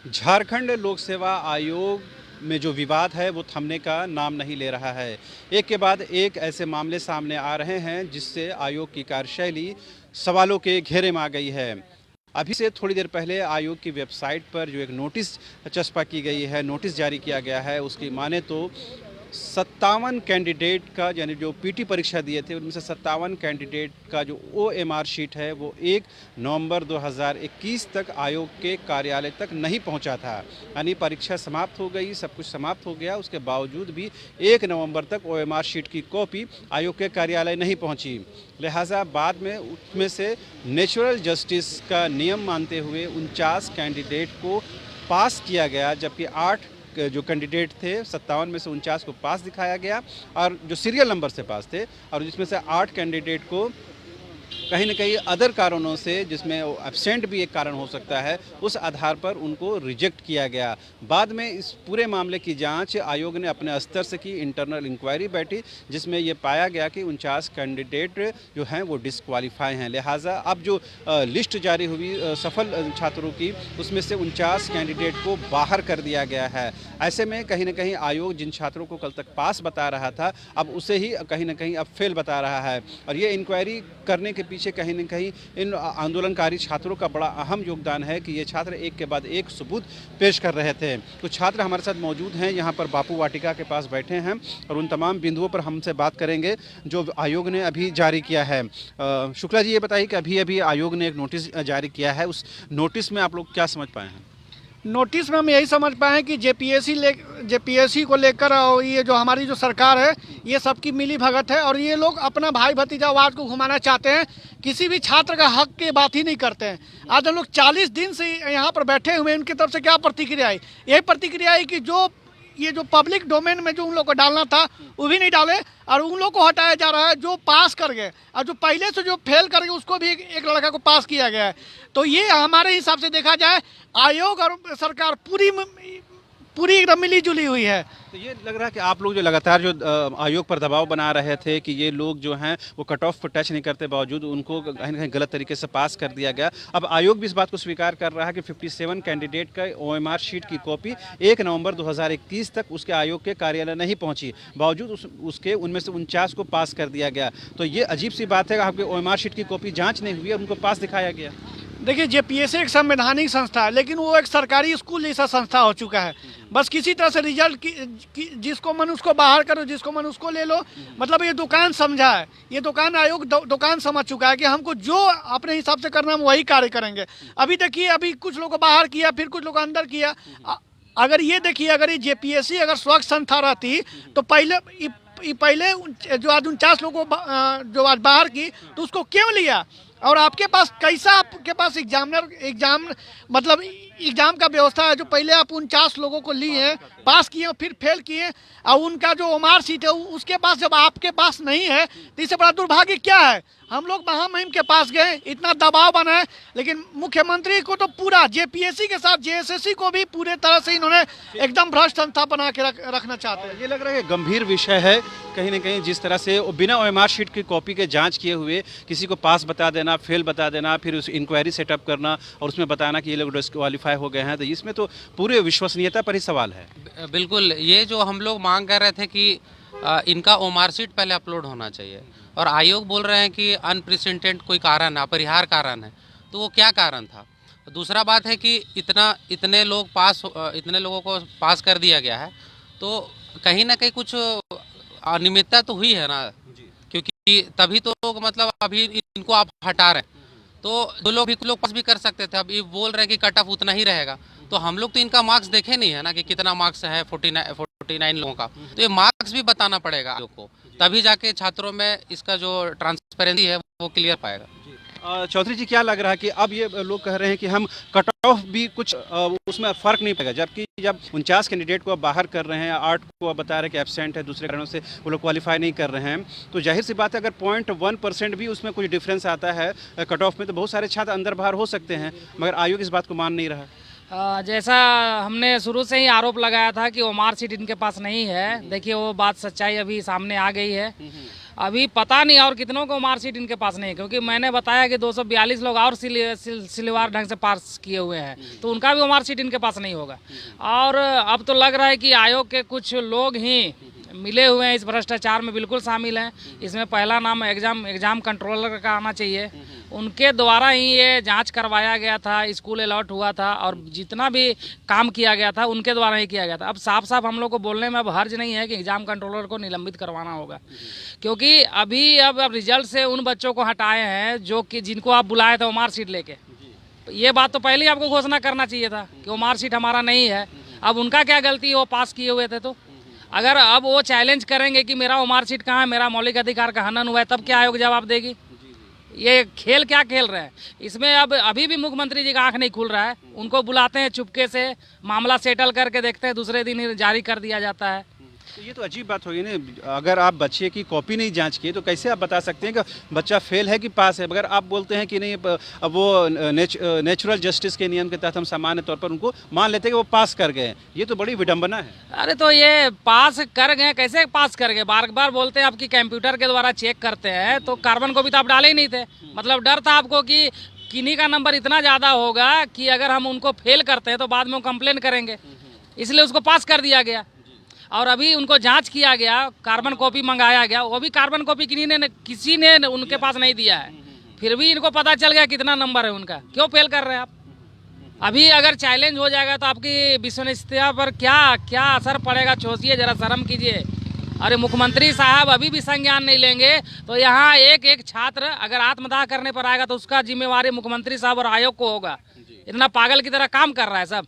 झारखंड लोक सेवा आयोग में जो विवाद है वो थमने का नाम नहीं ले रहा है। एक के बाद एक ऐसे मामले सामने आ रहे हैं जिससे आयोग की कार्यशैली सवालों के घेरे में आ गई है। अभी से थोड़ी देर पहले आयोग की वेबसाइट पर जो एक नोटिस चस्पा की गई है, नोटिस जारी किया गया है, उसकी माने तो 57 कैंडिडेट का, यानी जो पीटी परीक्षा दिए थे उनमें से 57 कैंडिडेट का जो ओएमआर शीट है वो 1 नवंबर 2021 तक आयोग के कार्यालय तक नहीं पहुंचा था। यानी परीक्षा समाप्त हो गई, सब कुछ समाप्त हो गया, उसके बावजूद भी 1 नवंबर तक ओएमआर शीट की कॉपी आयोग के कार्यालय नहीं पहुंची। लिहाजा बाद में उसमें से नेचुरल जस्टिस का नियम मानते हुए 49 कैंडिडेट को पास किया गया, जबकि 8 जो कैंडिडेट थे 57 में से 49 को पास दिखाया गया और जो सीरियल नंबर से पास थे, और जिसमें से 8 कैंडिडेट को कहीं न कहीं अदर कारणों से, जिसमें एब्सेंट भी एक कारण हो सकता है, उस आधार पर उनको रिजेक्ट किया गया। बाद में इस पूरे मामले की जांच आयोग ने अपने स्तर से की, इंटरनल इंक्वायरी बैठी, जिसमें ये पाया गया कि 49 कैंडिडेट जो हैं वो डिस्क्वालीफाई हैं। लिहाजा अब जो लिस्ट जारी हुई सफल छात्रों की, उसमें से 49 कैंडिडेट को बाहर कर दिया गया है। ऐसे में कहीं न कहीं आयोग जिन छात्रों को कल तक पास बता रहा था, अब उसे ही कहीं न कहीं अब फेल बता रहा है। और ये इंक्वायरी करने के पीछे कहीं न कहीं इन आंदोलनकारी छात्रों का बड़ा अहम योगदान है कि ये छात्र एक के बाद एक सबूत पेश कर रहे थे। तो छात्र हमारे साथ मौजूद हैं, यहाँ पर बापू वाटिका के पास बैठे हैं और उन तमाम बिंदुओं पर हमसे बात करेंगे जो आयोग ने अभी जारी किया है। शुक्ला जी, ये बताइए कि अभी अभी आयोग ने एक नोटिस जारी किया है, उस नोटिस में आप लोग क्या समझ पाए हैं? नोटिस में हम यही समझ पाए हैं कि जेपीएससी को लेकर और ये जो हमारी जो सरकार है, ये सबकी मिली भगत है और ये लोग अपना भाई भतीजावाद को घुमाना चाहते हैं। किसी भी छात्र का हक की बात ही नहीं करते हैं। आज हम लोग 40 दिन से यहाँ पर बैठे हुए हैं, उनकी तरफ से क्या प्रतिक्रिया आई? यही प्रतिक्रिया आई कि ये जो पब्लिक डोमेन में जो उन लोग को डालना था वो भी नहीं डाले और उन लोग को हटाया जा रहा है जो पास कर गए, और जो पहले से जो फेल कर गए उसको भी एक लड़का को पास किया गया है। तो ये हमारे हिसाब से देखा जाए आयोग और सरकार पूरी एकदम मिली जुली हुई है। तो ये लग रहा है कि आप लोग जो लगातार जो आयोग पर दबाव बना रहे थे कि ये लोग जो हैं वो कट ऑफ पर टच नहीं करते, बावजूद उनको कहीं न कहीं गलत तरीके से पास कर दिया गया। अब आयोग भी इस बात को स्वीकार कर रहा है कि 57 कैंडिडेट का ओएमआर शीट की कॉपी 1 नवंबर 2021 तक उसके आयोग के कार्यालय नहीं पहुंची, बावजूद उसके उनमें से 49 को पास कर दिया गया। तो ये अजीब सी बात है कि आपके ओएमआर शीट की कॉपी जाँच नहीं हुई, उनको पास दिखाया गया। देखिए, जेपीएससी एक संवैधानिक संस्था है, लेकिन वो एक सरकारी स्कूल जैसा संस्था हो चुका है। बस किसी तरह से रिजल्ट जिसको मन उसको बाहर करो, जिसको मन उसको ले लो। मतलब ये दुकान समझा है, ये दुकान आयोग दुकान समझ चुका है कि हमको जो अपने हिसाब से करना हम वही कार्य करेंगे। अभी देखिए, अभी कुछ लोग को बाहर किया, फिर कुछ लोग को अंदर किया। अगर ये देखिए, अगर ये जेपीएससी अगर स्वच्छ संस्था रहती तो पहले जो आज 49 लोगों को जो आज बाहर की, तो उसको क्यों लिया? और आपके पास कैसा, आपके पास मतलब एग्जाम का व्यवस्था है जो पहले आप 49 लोगों को लिए हैं, पास किए, फिर फेल किए, और उनका जो ओमार सीट है उसके पास जब आपके पास नहीं है तो इससे बड़ा दुर्भाग्य क्या है? हम लोग महामहिम के पास गए, इतना दबाव बनाए, लेकिन मुख्यमंत्री को तो पूरा जेपीएससी के साथ जेएसएससी को भी पूरे तरह से इन्होंने एकदम भ्रष्ट संस्था बना के रखना चाहते हैं। ये लग रहा है गंभीर विषय है कहीं ना कहीं, जिस तरह से बिना ओएमआर शीट की कॉपी के जांच किए हुए किसी को पास बता देना, फेल बता देना, फिर उस इंक्वायरी सेटअप करना और उसमें बताना कि ये लोग डिस्क्वालीफाई हो गए हैं, तो इसमें तो पूरे विश्वसनीयता पर ही सवाल है। बिल्कुल, ये जो हम लोग मांग कर रहे थे कि इनका ओमार शीट पहले अपलोड होना चाहिए, और आयोग बोल रहे हैं कि अनप्रेसिडेंटेड कोई कारण है, अपरिहार्य कारण है। तो वो क्या कारण था? दूसरा बात है कि इतने लोगों को पास कर दिया गया है, तो कहीं ना कहीं कुछ अनियमितता तो हुई है ना, क्योंकि तभी तो लोग, मतलब अभी इनको आप हटा रहे हैं तो दो लोग भी, कुछ लोग पास भी कर सकते थे। अब ये बोल रहे हैं कि कट ऑफ उतना ही रहेगा, तो हम लोग तो इनका मार्क्स देखे नहीं है ना कि कितना मार्क्स है 49 लोगों का। तो ये मार्क्स भी बताना पड़ेगा लोगों को, तभी जाके छात्रों में इसका जो ट्रांसपेरेंसी है वो क्लियर पाएगा। चौधरी जी, क्या लग रहा है कि अब ये लोग कह रहे हैं कि हम कट ऑफ भी कुछ उसमें फ़र्क नहीं पड़ेगा, जबकि जब 49 कैंडिडेट को अब बाहर कर रहे हैं, 8 को अब बता रहे हैं कि एब्सेंट है, दूसरे कारणों से वो लोग क्वालिफाई नहीं कर रहे हैं, तो जाहिर सी बात है अगर 0.1% भी उसमें कुछ डिफरेंस आता है कट ऑफ में, तो बहुत सारे छात्र अंदर बाहर हो सकते हैं, मगर आयोग इस बात को मान नहीं रहा। जैसा हमने शुरू से ही आरोप लगाया था कि ओमार सीट इनके पास नहीं है, देखिए वो बात सच्चाई अभी सामने आ गई है। अभी पता नहीं और कितनों को मार्कशीट इनके पास नहीं है, क्योंकि मैंने बताया कि 242 लोग और सिलवार ढंग से पास किए हुए हैं, तो उनका भी मार्कशीट इनके पास नहीं होगा। और अब तो लग रहा है कि आयोग के कुछ लोग ही मिले हुए हैं, इस भ्रष्टाचार में बिल्कुल शामिल हैं। इसमें पहला नाम एग्जाम कंट्रोलर का आना चाहिए। उनके द्वारा ही ये जांच करवाया गया था, स्कूल अलॉट हुआ था, और जितना भी काम किया गया था उनके द्वारा ही किया गया था। अब साफ साफ हम लोग को बोलने में अब हर्ज नहीं है कि एग्जाम कंट्रोलर को निलंबित करवाना होगा, क्योंकि अभी अब रिजल्ट से उन बच्चों को हटाए हैं जो कि जिनको आप बुलाए थे वो मार्कशीट लेके। ये बात तो पहले ही आपको घोषणा करना चाहिए था कि वो मार्कशीट हमारा नहीं है। अब उनका क्या गलती है, वो पास किए हुए थे। तो अगर अब वो चैलेंज करेंगे कि मेरा वो मार्कशीट कहाँ है, मेरा मौलिक अधिकार का हनन हुआ है, तब क्या आयोग जवाब देगी? ये खेल क्या खेल रहे हैं इसमें? अब अभी भी मुख्यमंत्री जी का आंख नहीं खुल रहा है। उनको बुलाते हैं चुपके से, मामला सेटल करके देखते हैं, दूसरे दिन ही जारी कर दिया जाता है। तो ये तो अजीब बात होगी ना। अगर आप बच्चे की कॉपी नहीं जांच किए तो कैसे आप बता सकते हैं कि बच्चा फेल है कि पास है? अगर आप बोलते हैं कि नहीं, अब वो नेचुरल जस्टिस के नियम के तहत हम सामान्य तौर पर उनको मान लेते हैं कि वो पास कर गए हैं, ये तो बड़ी विडंबना है। अरे तो ये पास कर गए, कैसे पास कर गए? बार बार बोलते हैं आपकी कंप्यूटर के द्वारा चेक करते हैं, तो कार्बन को भी तो आप डाले ही नहीं थे। मतलब डर था आपको कि किन्हीं का नंबर इतना ज़्यादा होगा कि अगर हम उनको फेल करते हैं तो बाद में वो कंप्लेन करेंगे, इसलिए उसको पास कर दिया गया। और अभी उनको जांच किया गया, कार्बन कॉपी मंगाया गया, वो भी कार्बन कॉपी किसी ने उनके पास नहीं दिया है, फिर भी इनको पता चल गया कितना नंबर है उनका। क्यों फेल कर रहे हैं आप? अभी अगर चैलेंज हो जाएगा तो आपकी विश्वसनीयता पर क्या क्या असर पड़ेगा? सोचिए जरा, शर्म कीजिए। अरे मुख्यमंत्री साहब अभी भी संज्ञान नहीं लेंगे तो यहाँ एक एक छात्र अगर आत्मदाह करने पर आएगा तो उसका जिम्मेवारी मुख्यमंत्री साहब और आयोग को होगा। इतना पागल की तरह काम कर रहा है सब।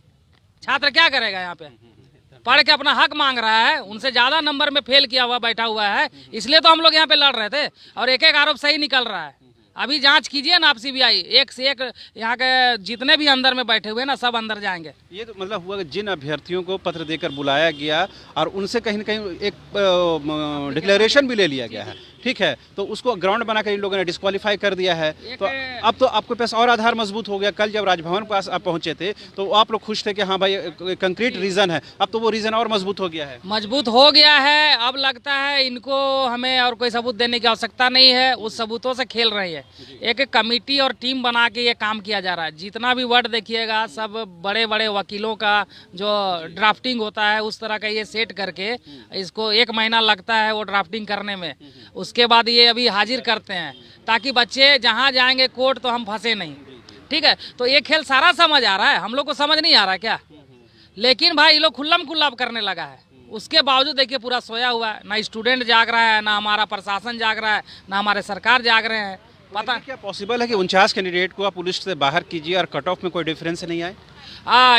छात्र क्या करेगा? यहाँ पे पढ़ के अपना हक मांग रहा है, उनसे ज़्यादा नंबर में फेल किया हुआ बैठा हुआ है, इसलिए तो हम लोग यहाँ पे लड़ रहे थे। और एक एक आरोप सही निकल रहा है। अभी जांच कीजिए ना आप सीबीआई, एक से एक यहाँ के जितने भी अंदर में बैठे हुए ना सब अंदर जाएंगे। ये तो मतलब हुआ कि जिन अभ्यर्थियों को पत्र देकर बुलाया गया और उनसे कहीं न कहीं एक डिक्लेरेशन भी ले लिया गया है, ठीक है, तो उसको ग्राउंड बनाकर इन लोगों ने डिस्क्वालीफाई कर दिया है। तो अब तो आपके पास और आधार मजबूत हो गया। कल जब राजभवन पास आप पहुंचे थे तो आप लोग खुश थे कि हाँ भाई कंक्रीट रीज़न है, अब तो वो रीज़न और मजबूत हो गया है। मजबूत हो गया है। अब लगता है इनको हमें और कोई सबूत देने की आवश्यकता नहीं है, उस सबूतों से खेल रही है। एक कमेटी और टीम बना के ये काम किया जा रहा है। जितना भी वर्ड देखिएगा सब बड़े बड़े वकीलों का जो ड्राफ्टिंग होता है उस तरह का ये सेट करके, इसको 1 महीना लगता है वो ड्राफ्टिंग करने में, उसके बाद ये अभी हाजिर करते हैं ताकि बच्चे जहाँ जाएंगे कोर्ट तो हम फंसे नहीं। ठीक है, तो ये खेल सारा समझ आ रहा है, हम लोग को समझ नहीं आ रहा क्या? लेकिन भाई ये लोग खुल्लम खुल्ला करने लगा है। उसके बावजूद देखिए पूरा सोया हुआ है, ना स्टूडेंट जाग रहा है, ना हमारा प्रशासन जाग रहा है, ना हमारे सरकार जाग रहे हैं। पता क्या पॉसिबल है कि 49 कैंडिडेट को आप लिस्ट से बाहर कीजिए और कट ऑफ में कोई डिफरेंस नहीं आए?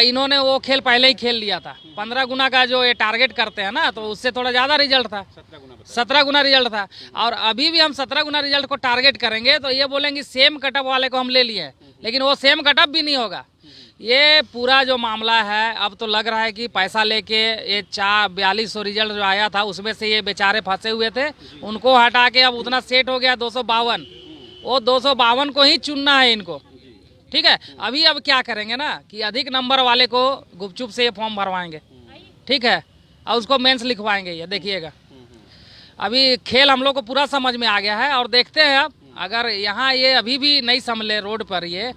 इन्होंने वो खेल पहले ही खेल लिया था। 15 गुना का जो ये टारगेट करते हैं ना, तो उससे थोड़ा ज़्यादा रिजल्ट था, 17 गुना रिजल्ट था। और अभी भी हम 17 गुना रिजल्ट को टारगेट करेंगे तो ये बोलेंगे सेम कटअप वाले को हम ले लिए हैं, लेकिन वो सेम कटअप भी नहीं होगा। ये पूरा जो मामला है अब तो लग रहा है कि पैसा लेके ये 4200 रिजल्ट जो आया था उसमें से ये बेचारे फंसे हुए थे, उनको हटा के अब उतना सेट हो गया 252। वो 252 को ही चुनना है इनको। ठीक है, अभी अब क्या करेंगे ना कि अधिक नंबर वाले को गुपचुप से ये फॉर्म भरवाएंगे, ठीक है, और उसको मेंस लिखवाएंगे। ये देखिएगा, अभी खेल हम लोग को पूरा समझ में आ गया है। और देखते हैं अब अगर यहाँ ये अभी भी नहीं संभले रोड पर, ये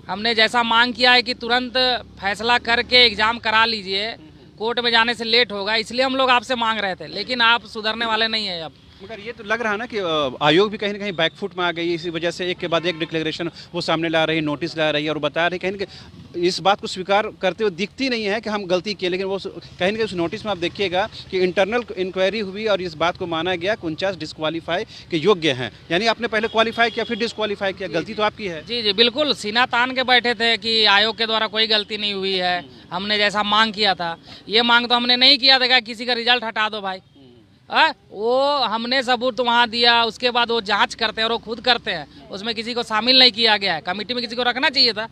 हमने जैसा मांग किया है कि तुरंत फैसला करके एग्ज़ाम करा लीजिए, कोर्ट में जाने से लेट होगा, इसलिए हम लोग आपसे मांग रहे थे, लेकिन आप सुधरने वाले नहीं है अब। मगर ये तो लग रहा है ना कि आयोग भी कहीं ना कहीं बैकफुट में आ गई, इसी वजह से एक के बाद एक डिक्लेरेशन वो सामने ला रही है, नोटिस ला रही है और बता रही है, कहीं ना कहीं इस बात को स्वीकार करते हुए दिखती नहीं है कि हम गलती किए। लेकिन वो कहीं ना कहीं उस नोटिस में आप देखिएगा कि इंटरनल इंक्वायरी हुई और इस बात को माना गया कि 49 डिस्क्वालीफाई के योग्य हैं। यानी आपने पहले क्वालिफाई किया फिर डिस्क्वालीफाई किया, गलती तो आपकी है। जी जी बिल्कुल, सीना तान के बैठे थे कि आयोग के द्वारा कोई गलती नहीं हुई है, हमने जैसा मांग किया था। ये मांग तो हमने नहीं किया था किसी का रिजल्ट हटा दो भाई। वो हमने सबूत वहाँ दिया, उसके बाद वो जांच करते हैं और वो खुद करते हैं, उसमें किसी को शामिल नहीं किया गया है। कमेटी में किसी को रखना चाहिए था,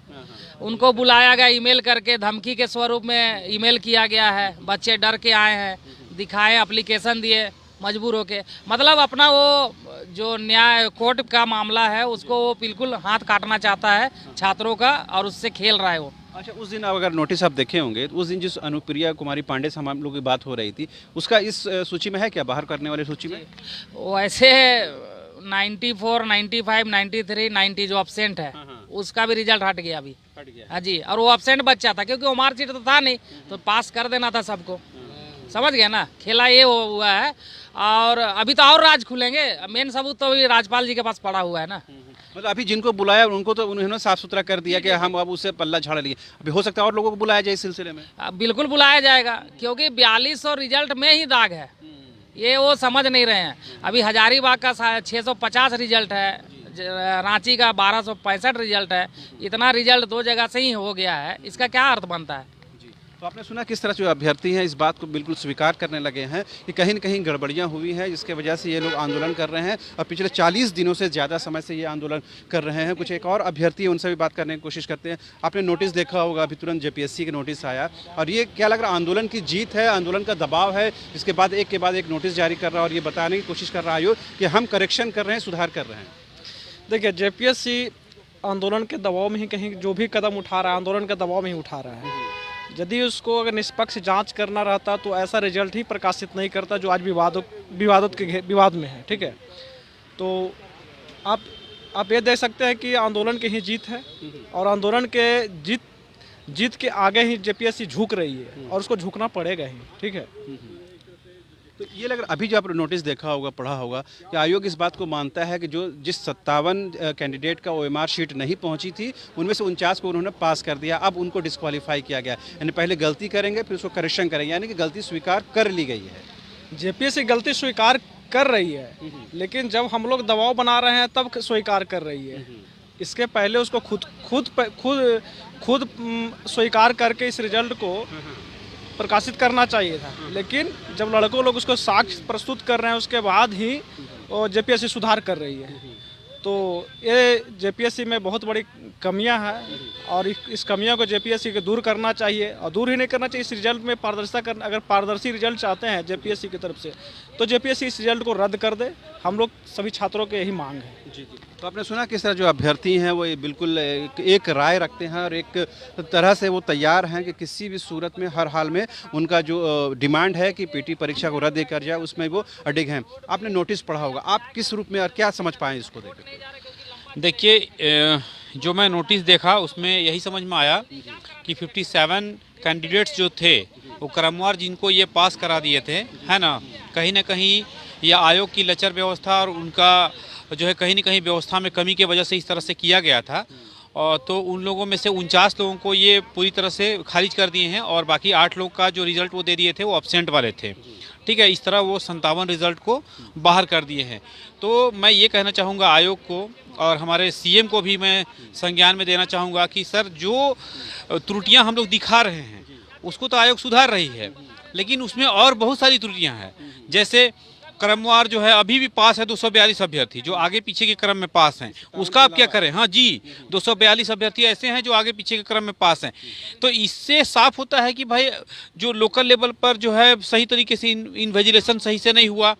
उनको बुलाया गया, ईमेल करके धमकी के स्वरूप में ईमेल किया गया है। बच्चे डर के आए हैं, दिखाए, एप्लीकेशन दिए मजबूर होके। मतलब अपना वो जो न्याय कोर्ट का मामला है उसको वो बिल्कुल हाथ काटना चाहता है छात्रों का, और उससे खेल रहा है वो। अच्छा, उस दिन अगर नोटिस आप देखे होंगे तो उस दिन जिस अनुप्रिया कुमारी पांडे से हम लोग की बात हो रही थी, उसका इस सूची में है क्या, बाहर करने वाली सूची में? वैसे 94, 95, 93, 90 जो अपसेंट है उसका भी रिजल्ट हट गया अभी। हट गया। हाँ जी, और वो अपसेंट बच्चा था क्योंकि वो मार्कशीट तो था नहीं, तो पास कर देना था सबको। समझ गए ना, खेला ये हुआ है। और अभी तो और राज खुलेंगे, मेन सबूत तो अभी राज्यपाल जी के पास पड़ा हुआ है ना। मतलब अभी जिनको बुलाया उनको तो उन्होंने साफ सुथरा कर दिया कि हम अब उससे पल्ला झाड़ लिए, अभी हो सकता है और लोगों को बुलाया जाए इस सिलसिले में। बिल्कुल बुलाया जाएगा क्योंकि 4200 रिजल्ट में ही दाग है, ये वो समझ नहीं रहे हैं। अभी हजारीबाग का 650 रिजल्ट है, रांची का 1265 रिजल्ट है। इतना रिजल्ट दो जगह से ही हो गया है, इसका क्या अर्थ बनता है? तो आपने सुना किस तरह जो अभ्यर्थी हैं इस बात को बिल्कुल स्वीकार करने लगे हैं कि कहीं न कहीं गड़बड़ियां हुई हैं, जिसके वजह से ये लोग आंदोलन कर रहे हैं और पिछले 40 दिनों से ज़्यादा समय से ये आंदोलन कर रहे हैं। कुछ एक और अभ्यर्थी हैं, उनसे भी बात करने की कोशिश करते हैं। आपने नोटिस देखा होगा, अभी तुरंत जेपीएससी का नोटिस आया और ये क्या लग रहा है, आंदोलन की जीत है, आंदोलन का दबाव है, इसके बाद एक नोटिस जारी कर रहा है और ये बताने की कोशिश कर रहा है आयोग कि हम करेक्शन कर रहे हैं, सुधार कर रहे हैं। देखिए, जेपीएससी आंदोलन के दबाव में ही कहीं जो भी कदम उठा रहा है, आंदोलन के दबाव में ही उठा रहा है। यदि उसको अगर निष्पक्ष जांच करना रहता तो ऐसा रिजल्ट ही प्रकाशित नहीं करता जो आज विवाद में है। ठीक है, तो आप ये देख सकते हैं कि आंदोलन की ही जीत है और आंदोलन के जीत के आगे ही जेपीएससी झुक रही है और उसको झुकना पड़ेगा ही। ठीक है, तो ये लग रहा, अभी जो आपने नोटिस देखा होगा, पढ़ा होगा कि आयोग इस बात को मानता है कि जिस 57 कैंडिडेट का ओएमआर शीट नहीं पहुंची थी, उनमें से 49 को उन्होंने पास कर दिया, अब उनको डिस्क्वालीफाई किया गया। यानी पहले गलती करेंगे फिर उसको करेक्शन करेंगे, यानी कि गलती स्वीकार कर ली गई है। जेपीएससी गलती स्वीकार कर रही है, लेकिन जब हम लोग दबाव बना रहे हैं तब स्वीकार कर रही है। इसके पहले उसको खुद स्वीकार करके इस रिजल्ट को प्रकाशित करना चाहिए था, लेकिन जब लड़कों लोग उसको साक्ष्य प्रस्तुत कर रहे हैं उसके बाद ही जेपीएससी सुधार कर रही है। तो ये जेपीएससी में बहुत बड़ी कमियां हैं और इस कमियों को जेपीएससी को दूर करना चाहिए और दूर ही नहीं करना चाहिए, इस रिजल्ट में पारदर्शिता करना। अगर पारदर्शी रिजल्ट चाहते हैं जेपीएससी की तरफ से तो जेपीएससी इस रिजल्ट को रद्द कर दे, हम लोग सभी छात्रों के यही मांग है। जी। तो आपने सुना किस तरह जो अभ्यर्थी हैं वो बिल्कुल एक राय रखते हैं और एक तरह से वो तैयार हैं कि किसी भी सूरत में, हर हाल में उनका जो डिमांड है कि पीटी परीक्षा को रद्द कर जाए, उसमें वो अडिग हैं। आपने नोटिस पढ़ा होगा, आप किस रूप में और क्या समझ पाएँ इसको देख? देखिए, जो मैं नोटिस देखा उसमें यही समझ में आया कि 57 कैंडिडेट्स जो थे वो क्रमवार जिनको ये पास करा दिए थे, है ना कहीं ये आयोग की लचर व्यवस्था और उनका जो है कहीं न कहीं व्यवस्था में कमी की वजह से इस तरह से किया गया था। और तो उन लोगों में से 49 लोगों को ये पूरी तरह से खारिज कर दिए हैं और बाकी 8 लोग का जो रिज़ल्ट वो दे दिए थे वो एब्सेंट वाले थे। ठीक है, इस तरह वो 57 रिज़ल्ट को बाहर कर दिए हैं। तो मैं ये कहना चाहूँगा आयोग को और हमारे सीएम को भी मैं संज्ञान में देना चाहूँगा कि सर, जो त्रुटियाँ हम लोग दिखा रहे हैं उसको तो आयोग सुधार रही है, लेकिन उसमें और बहुत सारी त्रुटियाँ हैं। जैसे क्रमवार जो है अभी भी पास है 242 अभ्यर्थी जो आगे पीछे के क्रम में पास हैं, उसका आप क्या करें? हाँ जी, 242 अभ्यर्थी ऐसे हैं जो आगे पीछे के क्रम में पास हैं। तो इससे साफ होता है कि भाई जो लोकल लेवल पर जो है सही तरीके से इन्विजिलेशन सही से नहीं हुआ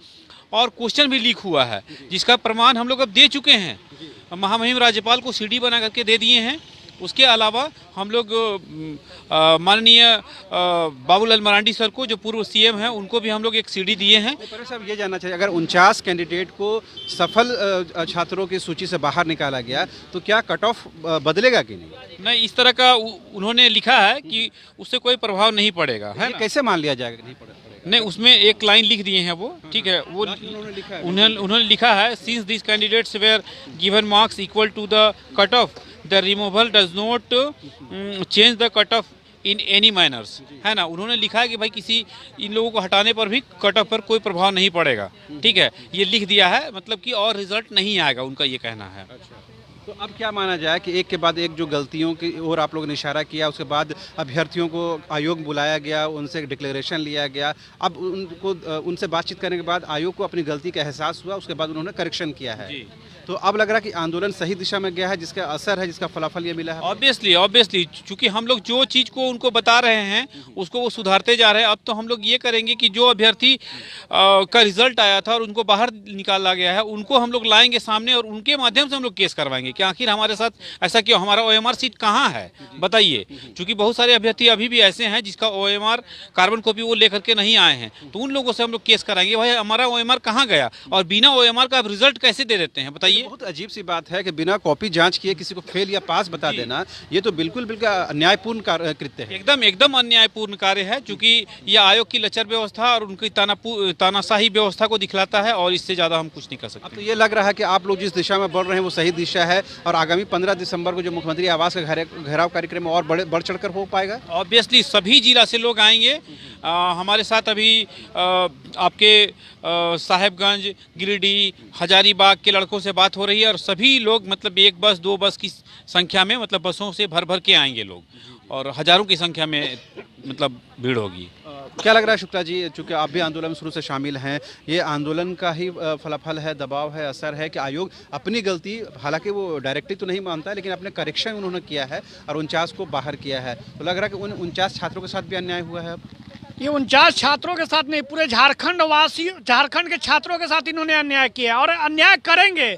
और क्वेश्चन भी लीक हुआ है, जिसका प्रमाण हम लोग अब दे चुके हैं। महामहिम राज्यपाल को सीडी बना करके दे दिए हैं। उसके अलावा हम लोग माननीय बाबूलाल मरांडी सर को, जो पूर्व सीएम हैं, उनको भी हम लोग एक सीडी दिए हैं। पर साहब ये जानना चाहिए, अगर 49 कैंडिडेट को सफल छात्रों की सूची से बाहर निकाला गया तो क्या कट ऑफ बदलेगा कि नहीं? नहीं, इस तरह का उन्होंने लिखा है कि उससे कोई प्रभाव नहीं पड़ेगा, है ना? कैसे मान लिया जाएगा नहीं पड़ेगा? नहीं, उसमें एक लाइन लिख दिए हैं वो, ठीक है, वो उन्होंने लिखा है, since this candidates were given marks equal to the cut off, the removal does not change the cut off in any manners, है ना। उन्होंने लिखा है कि भाई किसी इन लोगों को हटाने पर भी कट ऑफ पर कोई प्रभाव नहीं पड़ेगा। ठीक है, ये लिख दिया है, मतलब कि और रिजल्ट नहीं आएगा, उनका ये कहना है। तो अब क्या माना जाए कि एक के बाद एक जो गलतियों की ओर आप लोगों ने इशारा किया, उसके बाद अभ्यर्थियों को आयोग बुलाया गया, उनसे एक डिक्लेरेशन लिया गया, अब उनसे बातचीत करने के बाद आयोग को अपनी गलती का एहसास हुआ, उसके बाद उन्होंने करेक्शन किया है। तो अब लग रहा है कि आंदोलन सही दिशा में गया है, जिसका असर है, जिसका फलाफल ये मिला है। ऑब्वियसली चूंकि हम लोग जो चीज़ को उनको बता रहे हैं उसको वो सुधारते जा रहे हैं। अब तो हम लोग ये करेंगे कि जो अभ्यर्थी का रिजल्ट आया था और उनको बाहर निकाला गया है उनको हम लोग लाएंगे सामने और उनके माध्यम से हम लोग केस करवाएंगे कि आखिर हमारे साथ ऐसा क्यों, हमारा OMR सीट कहाँ है बताइए। क्योंकि बहुत सारे अभ्यर्थी अभी भी ऐसे हैं जिसका OMR कार्बन कॉपी वो लेकर के नहीं आए हैं, तो उन लोगों से हम लोग केस कराएंगे भाई हमारा OMR कहाँ गया और बिना OMR का आप रिजल्ट कैसे दे देते हैं बताइए। बहुत अजीब सी बात है कि बिना कॉपी जांच किए किसी को फेल या पास बता देना, ये तो बिल्कुल बिल्कुल अन्यायपूर्ण कृत्य है। एकदम अन्यायपूर्ण कार्य है, क्योंकि यह आयोग की लचर व्यवस्था और उनकी तानाशाही व्यवस्था को दिखलाता है और इससे ज्यादा हम कुछ नहीं कर सकते। अब तो ये लग रहा है कि आप लोग जिस दिशा में बढ़ रहे हैं वो सही दिशा है और आगामी 15 दिसंबर को जो मुख्यमंत्री आवास का घेराव कार्यक्रम और बढ़ चढ़कर हो पाएगा। ऑब्वियसली सभी जिला से लोग आएंगे। हमारे साथ अभी आपके साहेबगंज, गिरिडीह, हजारीबाग के लड़कों से बात हो रही है और सभी लोग मतलब 1 बस 2 बस की संख्या में मतलब बसों से भर भर के आएंगे लोग और हजारों की संख्या में मतलब भीड़ होगी। क्या लग रहा है शुक्ला जी, चूंकि आप भी आंदोलन में शुरू से शामिल हैं, ये आंदोलन का ही फलाफल है, दबाव है, असर है कि आयोग अपनी गलती, हालांकि वो डायरेक्टली तो नहीं मानता है लेकिन अपने करेक्शन उन्होंने किया है और 49 को बाहर किया है, तो लग रहा है कि उन 49 छात्रों के साथ भी अन्याय हुआ है। ये 49 छात्रों के साथ नहीं, पूरे झारखंड के छात्रों के साथ इन्होंने अन्याय किया और अन्याय करेंगे।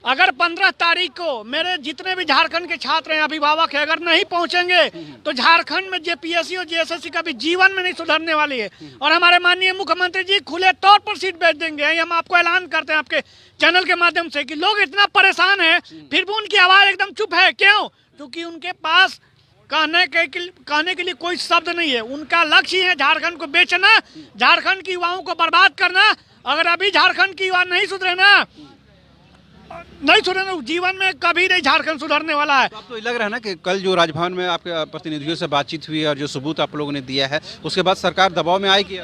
अगर 15 तारीख को मेरे जितने भी झारखंड के छात्र हैं, अभिभावक हैं, अगर नहीं पहुंचेंगे तो झारखंड में JPSC और JSSC का भी जीवन में नहीं सुधरने वाली है और हमारे माननीय मुख्यमंत्री जी खुले तौर पर सीट बेच देंगे। हम आपको ऐलान करते हैं आपके चैनल के माध्यम से कि लोग इतना परेशान हैं फिर भी उनकी आवाज़ एकदम चुप है। क्यों? क्योंकि उनके पास कहने के लिए कोई शब्द नहीं है। उनका लक्ष्य है झारखंड को बेचना, झारखंड के युवाओं को बर्बाद करना। अगर अभी झारखंड की युवा नहीं सुधरे ना, जीवन में कभी नहीं झारखंड सुधरने वाला है। तो अब तो लग रहा है ना कि कल जो राजभवन में आपके प्रतिनिधियों से बातचीत हुई और जो सबूत आप लोगों ने दिया है उसके बाद सरकार दबाव में आएगी।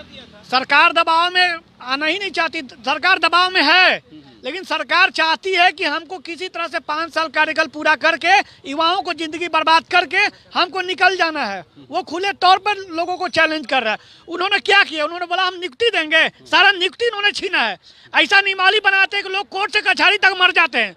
सरकार दबाव में आना ही नहीं चाहती, सरकार दबाव में है, लेकिन सरकार चाहती है कि हमको किसी तरह से 5 साल कार्यकाल पूरा करके युवाओं को जिंदगी बर्बाद करके हमको निकल जाना है। वो खुले तौर पर लोगों को चैलेंज कर रहा है। उन्होंने क्या किया? उन्होंने बोला हम नियुक्ति देंगे, सारा नियुक्ति उन्होंने छीना है। ऐसा नियमावली बनाते हैं कि लोग कोर्ट से कचहरी तक मर जाते हैं।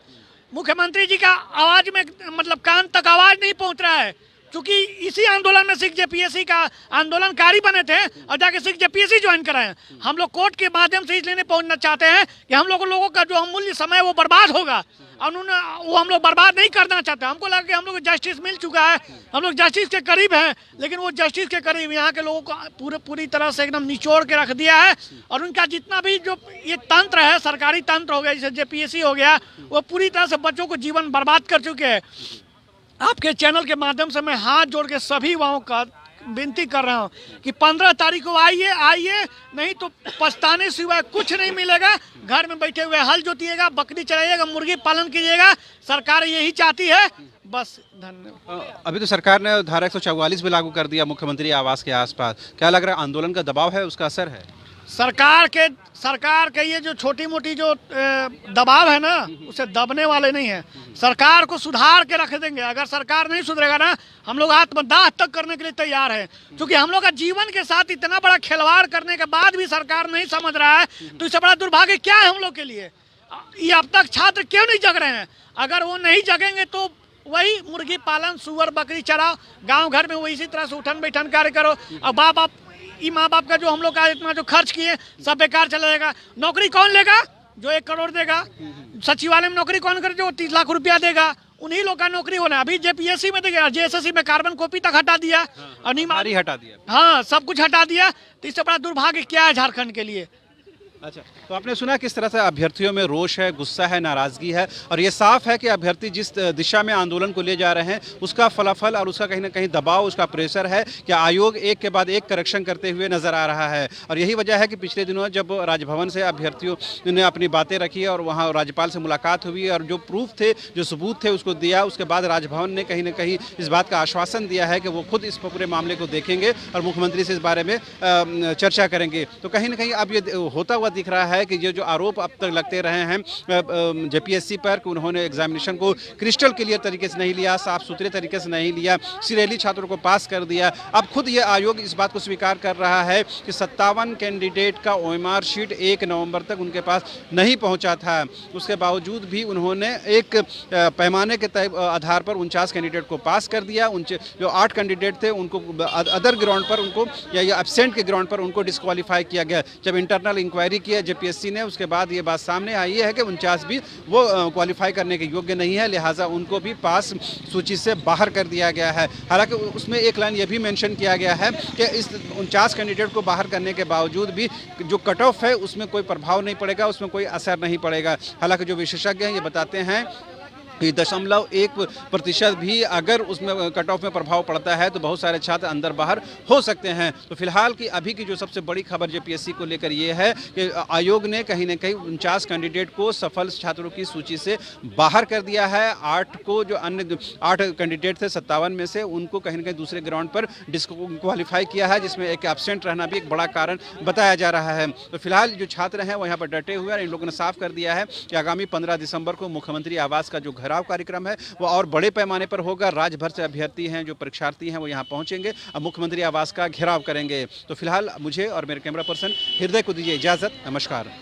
मुख्यमंत्री जी का आवाज में मतलब कान तक आवाज नहीं पहुंच रहा है, क्योंकि इसी आंदोलन में सिख JPSC का आंदोलनकारी बने थे और जाके सिख JPSC ज्वाइन कराए। हम लोग कोर्ट के माध्यम से इसलिए नहीं पहुंचना चाहते हैं कि हम लोगों का जो अमूल्य समय वो बर्बाद होगा और वो हम लोग बर्बाद नहीं करना चाहते। हमको लगा कि हम लोग को जस्टिस मिल चुका है, हम लोग जस्टिस के करीब हैं, लेकिन वो जस्टिस के करीब यहाँ के लोगों को पूरी तरह से एकदम निचोड़ के रख दिया है और उनका जितना भी जो ये तंत्र है, सरकारी तंत्र हो गया जैसे JPSC हो गया, वो पूरी तरह से बच्चों को जीवन बर्बाद कर चुके हैं। आपके चैनल के माध्यम से मैं हाथ जोड़ के सभी युवाओं का विनती कर रहा हूं कि 15 तारीख को आइए, नहीं तो पछताने सिवाय कुछ नहीं मिलेगा। घर में बैठे हुए हल जोतिएगा, बकरी चलाइएगा, मुर्गी पालन कीजिएगा। सरकार यही चाहती है, बस। धन्यवाद। अभी तो सरकार ने धारा 144 भी लागू कर दिया मुख्यमंत्री आवास के आसपास, क्या लग रहा है आंदोलन का दबाव है, उसका असर है? सरकार के ये जो छोटी मोटी जो दबाव है ना, उसे दबने वाले नहीं है। सरकार को सुधार के रख देंगे। अगर सरकार नहीं सुधरेगा ना, हम लोग आत्मदाह तक करने के लिए तैयार हैं, क्योंकि हम लोग का जीवन के साथ इतना बड़ा खिलवाड़ करने के बाद भी सरकार नहीं समझ रहा है, तो इससे बड़ा दुर्भाग्य क्या है हम लोग के लिए? ये अब तक छात्र क्यों नहीं जग रहे हैं? अगर वो नहीं जगेंगे तो वही मुर्गी पालन, सुअर बकरी चराओ, गाँव घर में वही इसी तरह से उठन बैठन कार्य करो। अब माँ बाप का जो हम लोग का इतना जो खर्च किए सब बेकार चला जाएगा। नौकरी कौन लेगा जो 1 करोड़ देगा? सचिवालय में नौकरी कौन करे जो 30 लाख रुपया देगा? उन्हीं लोग का नौकरी होना। अभी JPSC में देगा, JSSC में कार्बन कॉपी तक हटा दिया, अनिवार्य हटा दिया। हाँ, सब कुछ हटा दिया। तो इससे बड़ा दुर्भाग्य क्या है झारखंड के लिए? अच्छा, तो आपने सुना किस तरह से अभ्यर्थियों में रोष है, गुस्सा है, नाराजगी है और ये साफ है कि अभ्यर्थी जिस दिशा में आंदोलन को ले जा रहे हैं उसका फलाफल और उसका कहीं ना कहीं दबाव, उसका प्रेशर है कि आयोग एक के बाद एक करेक्शन करते हुए नजर आ रहा है। और यही वजह है कि पिछले दिनों जब राजभवन से अभ्यर्थियों ने अपनी बातें रखी और वहाँ राज्यपाल से मुलाकात हुई और जो प्रूफ थे, जो सबूत थे उसको दिया, उसके बाद राजभवन ने कहीं ना कहीं इस बात का आश्वासन दिया है कि वो खुद इस पूरे मामले को देखेंगे और मुख्यमंत्री से इस बारे में चर्चा करेंगे। तो कहीं ना कहीं अब ये होता हुआ दिख रहा है कि ये जो आरोप अब तक लगते रहे हैं जेपीएससी पर कि उन्होंने एग्जामिनेशन को क्रिस्टल क्लियर तरीके से नहीं लिया, साफ सुथरे तरीके से नहीं लिया, सिरेली छात्रों को पास कर दिया। अब खुद ये आयोग इस बात को स्वीकार कर रहा है कि 57 कैंडिडेट का ओएमआर शीट 1 नवंबर तक उनके पास नहीं पहुंचा था। उसके बावजूद भी उन्होंने एक पैमाने के आधार पर 49 कैंडिडेट को पास कर दिया। जो 8 कैंडिडेट थे उनको अदर ग्राउंड पर उनको या एब्सेंट के ग्राउंड पर उनको डिस्क्वालीफाई किया गया। जब इंटरनल इंक्वायरी किया जेपीएससी ने, उसके बाद ये बात सामने आई है कि 49 भी वो क्वालिफाई करने के योग्य नहीं है, लिहाजा उनको भी पास सूची से बाहर कर दिया गया है। हालांकि उसमें एक लाइन ये भी मेंशन किया गया है कि इस 49 कैंडिडेट को बाहर करने के बावजूद भी जो कट ऑफ है उसमें कोई प्रभाव नहीं पड़ेगा, उसमें कोई असर नहीं पड़ेगा। हालांकि जो विशेषज्ञ हैं ये बताते हैं कि 0.1% भी अगर उसमें कट ऑफ में प्रभाव पड़ता है तो बहुत सारे छात्र अंदर बाहर हो सकते हैं। तो फिलहाल की अभी की जो सबसे बड़ी खबर जेपीएससी को लेकर ये है कि आयोग ने कहीं ना कहीं 49 कैंडिडेट को सफल छात्रों की सूची से बाहर कर दिया है। 8 को जो अन्य 8 कैंडिडेट थे 57 में से, उनको कहीं ना कहीं दूसरे ग्राउंड पर डिस्क्वालीफाई किया है, जिसमें एक एब्सेंट रहना भी एक बड़ा कारण बताया जा रहा है। तो फिलहाल जो छात्र हैं वो यहाँ पर डटे हुए हैं। इन लोगों ने साफ कर दिया है कि आगामी 15 दिसंबर को मुख्यमंत्री आवास का जो घेराव कार्यक्रम है वो और बड़े पैमाने पर होगा। राज्य भर से अभ्यर्थी हैं, जो परीक्षार्थी हैं वो यहाँ पहुंचेंगे, अब मुख्यमंत्री आवास का घेराव करेंगे। तो फिलहाल मुझे और मेरे कैमरा पर्सन हृदय को दीजिए इजाजत। नमस्कार।